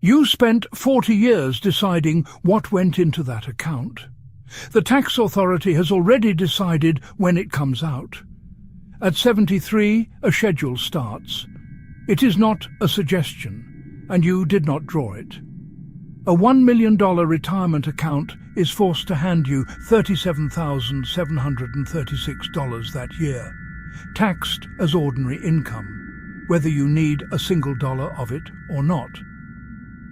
You spent 40 years deciding what went into that account. The tax authority has already decided when it comes out. At 73, a schedule starts. It is not a suggestion, and you did not draw it. A $1 million retirement account is forced to hand you $37,736 that year, taxed as ordinary income, whether you need a single dollar of it or not.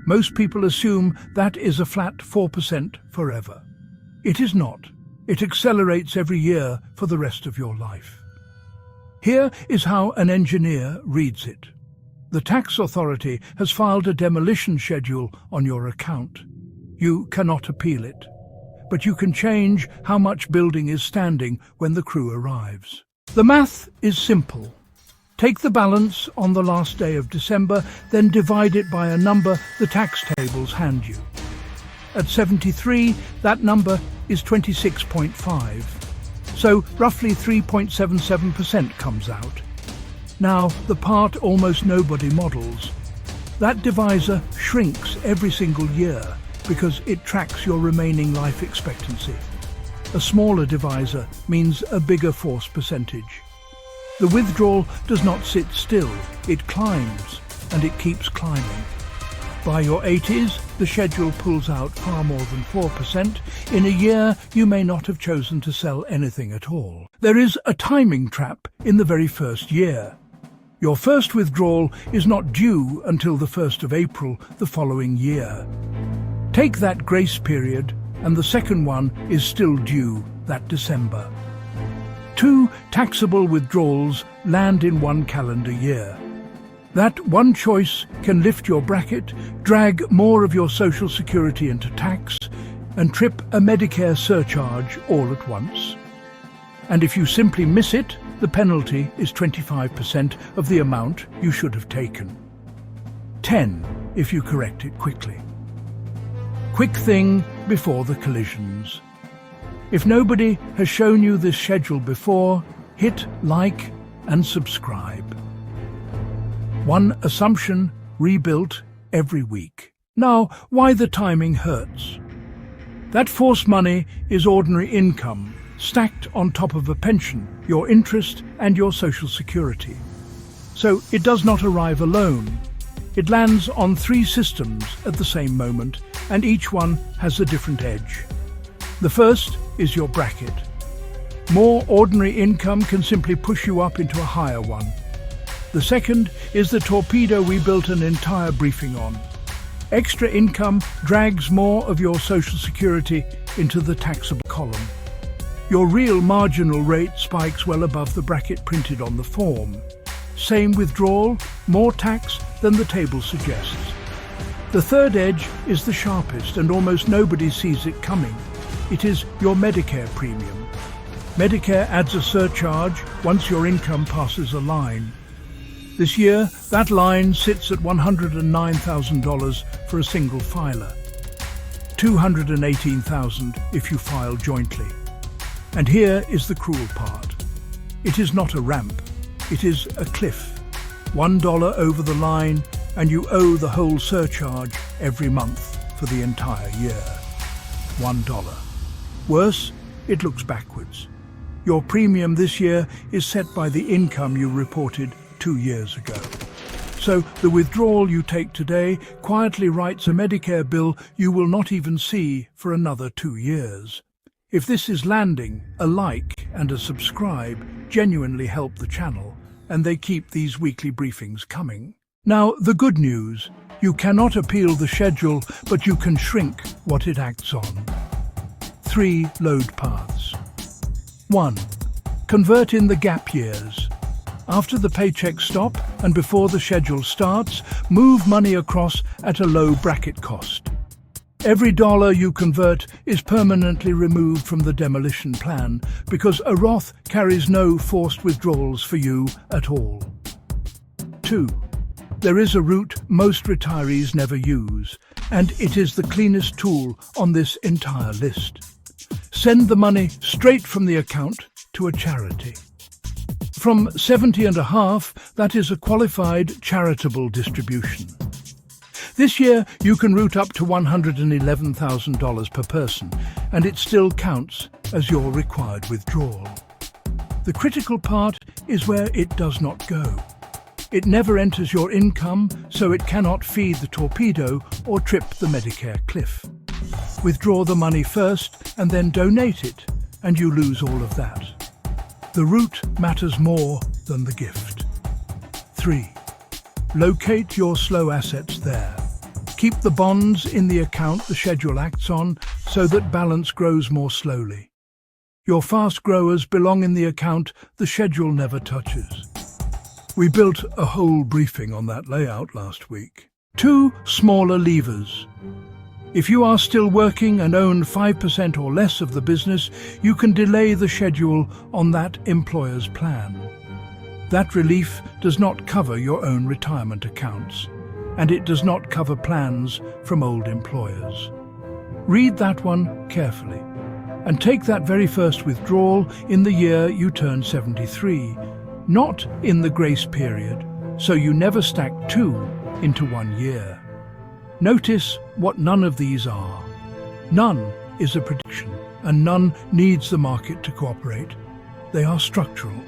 Most people assume that is a flat 4% forever. It is not. It accelerates every year for the rest of your life. Here is how an engineer reads it. The tax authority has filed a demolition schedule on your account. You cannot appeal it, but you can change how much building is standing when the crew arrives. The math is simple. Take the balance on the last day of December, then divide it by a number the tax tables hand you. At 73, that number is 26.5, so roughly 3.77% comes out. Now, the part almost nobody models. That divisor shrinks every single year because it tracks your remaining life expectancy. A smaller divisor means a bigger force percentage. The withdrawal does not sit still, it climbs, and it keeps climbing. By your 80s, the schedule pulls out far more than 4%. In a year, you may not have chosen to sell anything at all. There is a timing trap in the very first year. Your first withdrawal is not due until the 1st of April the following year. Take that grace period, and the second one is still due that December. 2 taxable withdrawals land in one calendar year. That one choice can lift your bracket, drag more of your Social Security into tax, and trip a Medicare surcharge all at once. And if you simply miss it, the penalty is 25% of the amount you should have taken. 10 if you correct it quickly. Quick thing before the collisions. If nobody has shown you this schedule before, hit like and subscribe. One assumption rebuilt every week. Now, why the timing hurts. That forced money is ordinary income, stacked on top of a pension, your interest and your Social Security. So it does not arrive alone. It lands on 3 systems at the same moment, and each one has a different edge. The first is your bracket. More ordinary income can simply push you up into a higher one. The second is the Torpedo we built an entire briefing on. Extra income drags more of your Social Security into the taxable column. Your real marginal rate spikes well above the bracket printed on the form. Same withdrawal, more tax than the table suggests. The third edge is the sharpest, and almost nobody sees it coming. It is your Medicare premium. Medicare adds a surcharge once your income passes a line. This year, that line sits at $109,000 for a single filer, $218,000 if you file jointly. And here is the cruel part. It is not a ramp, it is a cliff. $1 over the line, and you owe the whole surcharge every month for the entire year. $1. Worse, it looks backwards. Your premium this year is set by the income you reported 2 years ago. So the withdrawal you take today quietly writes a Medicare bill you will not even see for another 2 years. If this is landing, a like and a subscribe genuinely help the channel, and they keep these weekly briefings coming. Now, the good news. You cannot appeal the schedule, but you can shrink what it acts on. 3 load paths. 1. Convert in the gap years. After the paychecks stop and before the schedule starts, move money across at a low bracket cost. Every dollar you convert is permanently removed from the demolition plan because a Roth carries no forced withdrawals for you at all. 2. There is a route most retirees never use, and it is the cleanest tool on this entire list. Send the money straight from the account to a charity. From 70 and a half, that is a qualified charitable distribution. This year, you can route up to $111,000 per person, and it still counts as your required withdrawal. The critical part is where it does not go. It never enters your income, so it cannot feed the Torpedo or trip the Medicare cliff. Withdraw the money first and then donate it, and you lose all of that. The route matters more than the gift. 3. Locate your slow assets there. Keep the bonds in the account the schedule acts on so that balance grows more slowly. Your fast growers belong in the account the schedule never touches. We built a whole briefing on that layout last week. 2 smaller levers. If you are still working and own 5% or less of the business, you can delay the schedule on that employer's plan. That relief does not cover your own retirement accounts, and it does not cover plans from old employers. Read that one carefully, and take that very first withdrawal in the year you turn 73, not in the grace period, so you never stack 2 into 1 year. Notice what none of these are. None is a prediction, and none needs the market to cooperate. They are structural.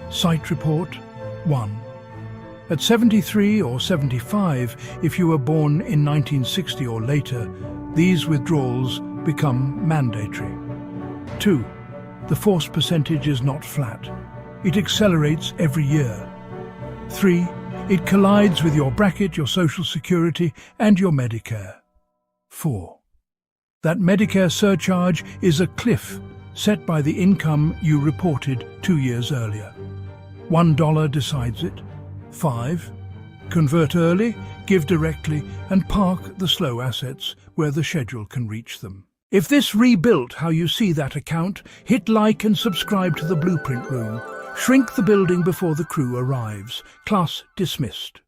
Site report 1. At 73 or 75, if you were born in 1960 or later, these withdrawals become mandatory. 2. The force percentage is not flat. It accelerates every year. 3. It collides with your bracket, your Social Security, and your Medicare. 4. That Medicare surcharge is a cliff set by the income you reported 2 years earlier. $1 decides it. 5. Convert early, give directly, and park the slow assets where the schedule can reach them. If this rebuilt how you see that account, hit like and subscribe to the Blueprint Room. Shrink the building before the crew arrives. Class dismissed.